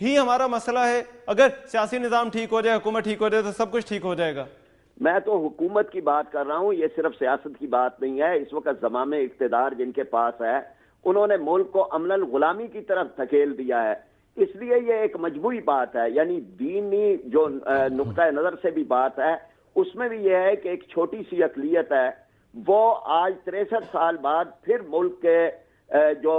ہی ہمارا مسئلہ ہے؟ اگر سیاسی نظام ٹھیک ہو جائے، حکومت ٹھیک ہو جائے تو سب کچھ ٹھیک ہو جائے گا؟ میں تو حکومت کی بات کر رہا ہوں، یہ صرف سیاست کی بات نہیں ہے. اس وقت زمام اقتدار جن کے پاس ہے انہوں نے ملک کو عملاً غلامی کی طرف دھکیل دیا ہے. اس لیے یہ ایک مجموعی بات ہے. یعنی دینی جو نقطہ نظر سے بھی بات ہے اس میں بھی یہ ہے کہ ایک چھوٹی سی اقلیت ہے وہ آج 63 سال بعد پھر ملک کے جو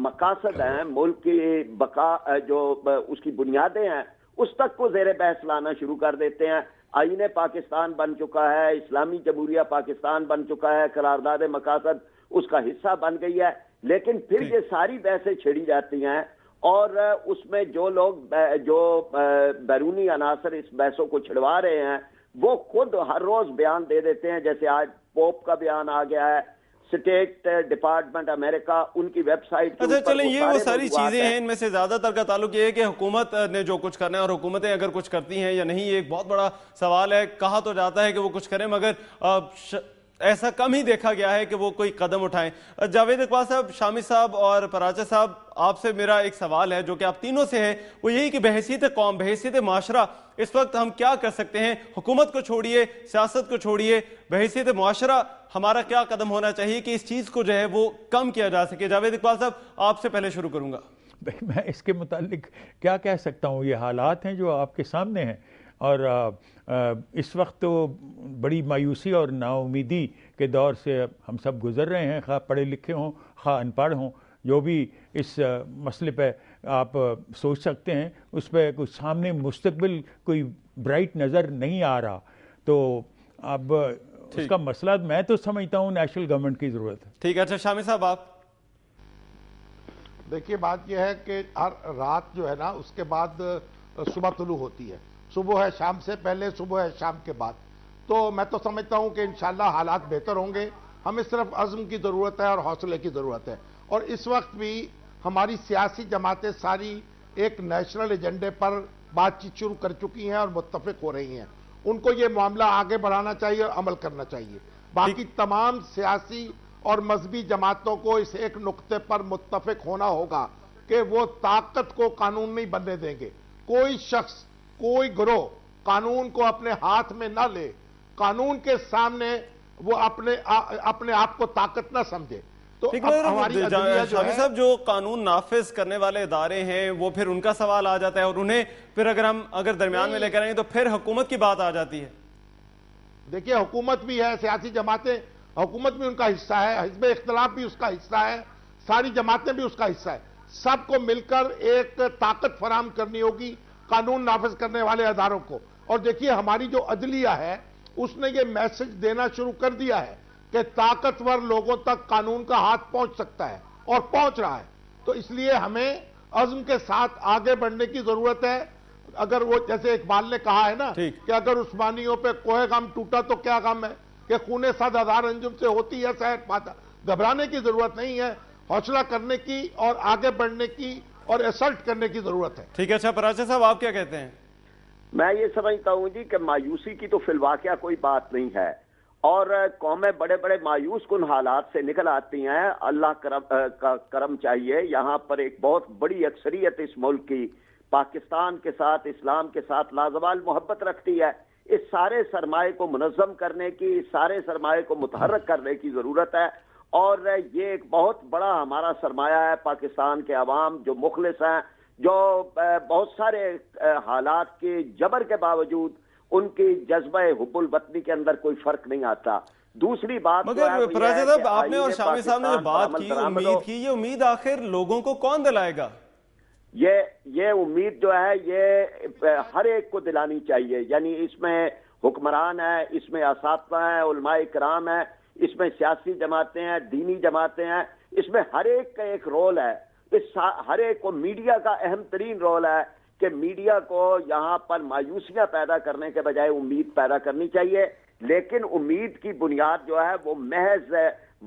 مقاصد ہیں، ملک کی بقا، جو اس کی بنیادیں ہیں، اس تک کو زیر بحث لانا شروع کر دیتے ہیں. آئین پاکستان بن چکا ہے، اسلامی جمہوریہ پاکستان بن چکا ہے، قرارداد مقاصد اس کا حصہ بن گئی ہے، لیکن پھر یہ ساری بحثیں چھیڑی جاتی ہیں اور اس میں جو لوگ جو بیرونی عناصر اس بحثوں کو چھڑوا رہے ہیں وہ خود ہر روز بیان دے دیتے ہیں. جیسے آج پوپ کا بیان آ گیا ہے، اسٹیٹ ڈپارٹمنٹ امریکہ ان کی ویب سائٹ. اچھا چلیں، یہ وہ ساری چیزیں ہیں، ان میں سے زیادہ تر کا تعلق یہ ہے کہ حکومت نے جو کچھ کرنا ہے، اور حکومتیں اگر کچھ کرتی ہیں یا نہیں، یہ ایک بہت بڑا سوال ہے. کہا تو جاتا ہے کہ وہ کچھ کریں، مگر ایسا کم ہی دیکھا گیا ہے کہ وہ کوئی قدم اٹھائیں. جاوید اقبال صاحب، شامی صاحب اور پراچا صاحب، آپ سے میرا ایک سوال ہے جو کہ آپ تینوں سے ہے، وہ یہی کہ بحیثیت قوم، بحیثیت معاشرہ اس وقت ہم کیا کر سکتے ہیں؟ حکومت کو چھوڑیے، سیاست کو چھوڑیے، بحیثیت معاشرہ ہمارا کیا قدم ہونا چاہیے کہ اس چیز کو جو ہے وہ کم کیا جا سکے؟ جاوید اقبال صاحب، آپ سے پہلے شروع کروں گا. میں اس کے متعلق کیا کہہ سکتا ہوں؟ یہ حالات ہیں جو آپ کے سامنے ہیں، اور اس وقت تو بڑی مایوسی اور نا امیدی کے دور سے ہم سب گزر رہے ہیں، خواہ پڑھے لکھے ہوں خواہ ان پڑھ ہوں. جو بھی اس مسئلے پہ آپ سوچ سکتے ہیں، اس پہ کچھ سامنے مستقبل کوئی برائٹ نظر نہیں آ رہا. تو اب اس کا مسئلہ میں تو سمجھتا ہوں نیشنل گورنمنٹ کی ضرورت ہے. ٹھیک ہے. اچھا شامی صاحب، آپ دیکھیے، بات یہ ہے کہ ہر رات جو ہے نا اس کے بعد صبح طلوع ہوتی ہے. صبح ہے شام سے پہلے، صبح ہے شام کے بعد. تو میں تو سمجھتا ہوں کہ انشاءاللہ حالات بہتر ہوں گے. ہمیں صرف عزم کی ضرورت ہے اور حوصلے کی ضرورت ہے. اور اس وقت بھی ہماری سیاسی جماعتیں ساری ایک نیشنل ایجنڈے پر بات چیت شروع کر چکی ہیں اور متفق ہو رہی ہیں. ان کو یہ معاملہ آگے بڑھانا چاہیے اور عمل کرنا چاہیے. باقی تمام سیاسی اور مذہبی جماعتوں کو اس ایک نقطے پر متفق ہونا ہوگا کہ وہ طاقت کو قانون نہیں بننے دیں گے. کوئی شخص، کوئی گروہ قانون کو اپنے ہاتھ میں نہ لے، قانون کے سامنے وہ اپنے آپ کو طاقت نہ سمجھے. تو ہماری شامی صاحب، جو قانون نافذ کرنے والے ادارے ہیں وہ پھر ان کا سوال آ جاتا ہے، اور انہیں پھر اگر درمیان میں لے کر آئیں تو پھر حکومت کی بات آ جاتی ہے. دیکھیے، حکومت بھی ہے، سیاسی جماعتیں، حکومت بھی ان کا حصہ ہے، حزب اختلاف بھی اس کا حصہ ہے، ساری جماعتیں بھی اس کا حصہ ہے. سب کو مل کر ایک طاقت فراہم کرنی ہوگی قانون نافذ کرنے والے اداروں کو. اور دیکھیے، ہماری جو عدلیہ ہے اس نے یہ میسج دینا شروع کر دیا ہے کہ طاقتور لوگوں تک قانون کا ہاتھ پہنچ سکتا ہے، اور پہنچ رہا ہے. تو اس لیے ہمیں عزم کے ساتھ آگے بڑھنے کی ضرورت ہے. اگر وہ جیسے اقبال نے کہا ہے نا کہ اگر عثمانیوں پہ کوہ غم ٹوٹا تو کیا غم ہے، کہ خون 100,000 انجم سے ہوتی ہے سیر پاتا. گھبرانے کی ضرورت نہیں ہے، حوصلہ کرنے کی اور آگے بڑھنے کی اور ایسلٹ کرنے کی ضرورت ہے. ٹھیک ہے. اچھا پراچا صاحب، آپ کیا کہتے ہیں؟ میں یہ سمجھتا ہوں جی کہ مایوسی کی تو فی الواقعہ کوئی بات نہیں ہے، اور قومیں بڑے بڑے مایوس کن حالات سے نکل آتی ہیں. اللہ کا کرم چاہیے. یہاں پر ایک بہت بڑی اکثریت اس ملک کی پاکستان کے ساتھ، اسلام کے ساتھ لازوال محبت رکھتی ہے. اس سارے سرمایہ کو منظم کرنے کی، اس سارے سرمایہ کو متحرک کرنے کی ضرورت ہے. اور یہ ایک بہت بڑا ہمارا سرمایہ ہے پاکستان کے عوام جو مخلص ہیں، جو بہت سارے حالات کے جبر کے باوجود ان کی جذبہ حب الوطنی کے اندر کوئی فرق نہیں آتا. دوسری بات مگر پراچا صاحب، آپ نے اور شامی صاحب نے جو بات کی، امید کی، یہ امید آخر لوگوں کو کون دلائے گا؟ یہ امید جو ہے یہ ہر ایک کو دلانی چاہیے. یعنی اس میں حکمران ہے، اس میں اساتذہ ہیں، علماء کرام ہیں، اس میں سیاسی جماعتیں ہیں، دینی جماعتیں ہیں. اس میں ہر ایک کا ایک رول ہے. ہر ایک کو، میڈیا کا اہم ترین رول ہے کہ میڈیا کو یہاں پر مایوسیاں پیدا کرنے کے بجائے امید پیدا کرنی چاہیے. لیکن امید کی بنیاد جو ہے وہ محض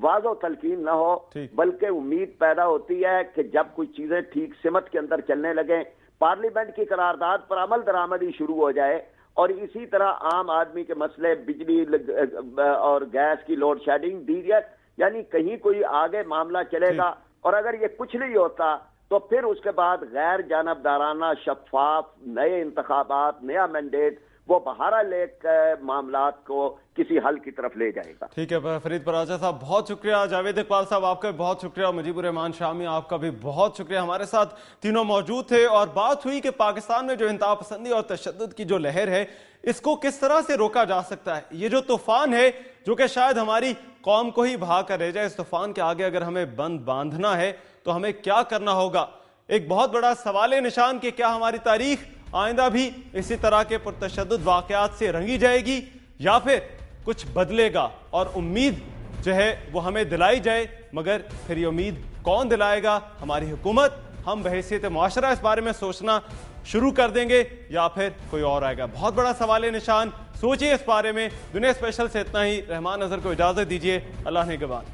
واضح و تلقین نہ ہو، بلکہ امید پیدا ہوتی ہے کہ جب کوئی چیزیں ٹھیک سمت کے اندر چلنے لگیں، پارلیمنٹ کی قرارداد پر عمل درآمدی شروع ہو جائے، اور اسی طرح عام آدمی کے مسئلے، بجلی اور گیس کی لوڈ شیڈنگ، یعنی کہیں کوئی آگے معاملہ چلے گا. اور اگر یہ کچھ نہیں ہوتا تو پھر اس کے بعد غیر جانبدارانہ شفاف نئے انتخابات، نیا مینڈیٹ، وہ بہرحال ایک معاملات کو کسی حل کی طرف لے جائے گا۔ ٹھیک ہے فرید پراجا صاحب، بہت شکریہ۔ جاوید اقبال صاحب آپ کا بھی بہت شکریہ، مجیب الرحمان شامی آپ کا بھی بہت شکریہ، ہمارے ساتھ تینوں موجود تھے اور بات ہوئی کہ پاکستان میں جو انتہا پسندی اور تشدد کی جو لہر ہے اس کو کس طرح سے روکا جا سکتا ہے۔ یہ جو طوفان ہے جو کہ شاید ہماری قوم کو ہی بہا کر رہ جائے، اس طوفان کے آگے اگر ہمیں بند باندھنا ہے تو ہمیں کیا کرنا ہوگا؟ ایک بہت بڑا سوال نشان کہ کیا ہماری تاریخ آئندہ بھی اسی طرح کے پرتشدد واقعات سے رنگی جائے گی یا پھر کچھ بدلے گا؟ اور امید جو ہے وہ ہمیں دلائی جائے، مگر پھر یہ امید کون دلائے گا؟ ہماری حکومت، ہم بحیثیت معاشرہ اس بارے میں سوچنا شروع کر دیں گے یا پھر کوئی اور آئے گا؟ بہت بڑا سوال نشان، سوچئے اس بارے میں۔ دنیا اسپیشل سے اتنا ہی، رحمان نظر کو اجازت دیجیے، اللہ نگہبان۔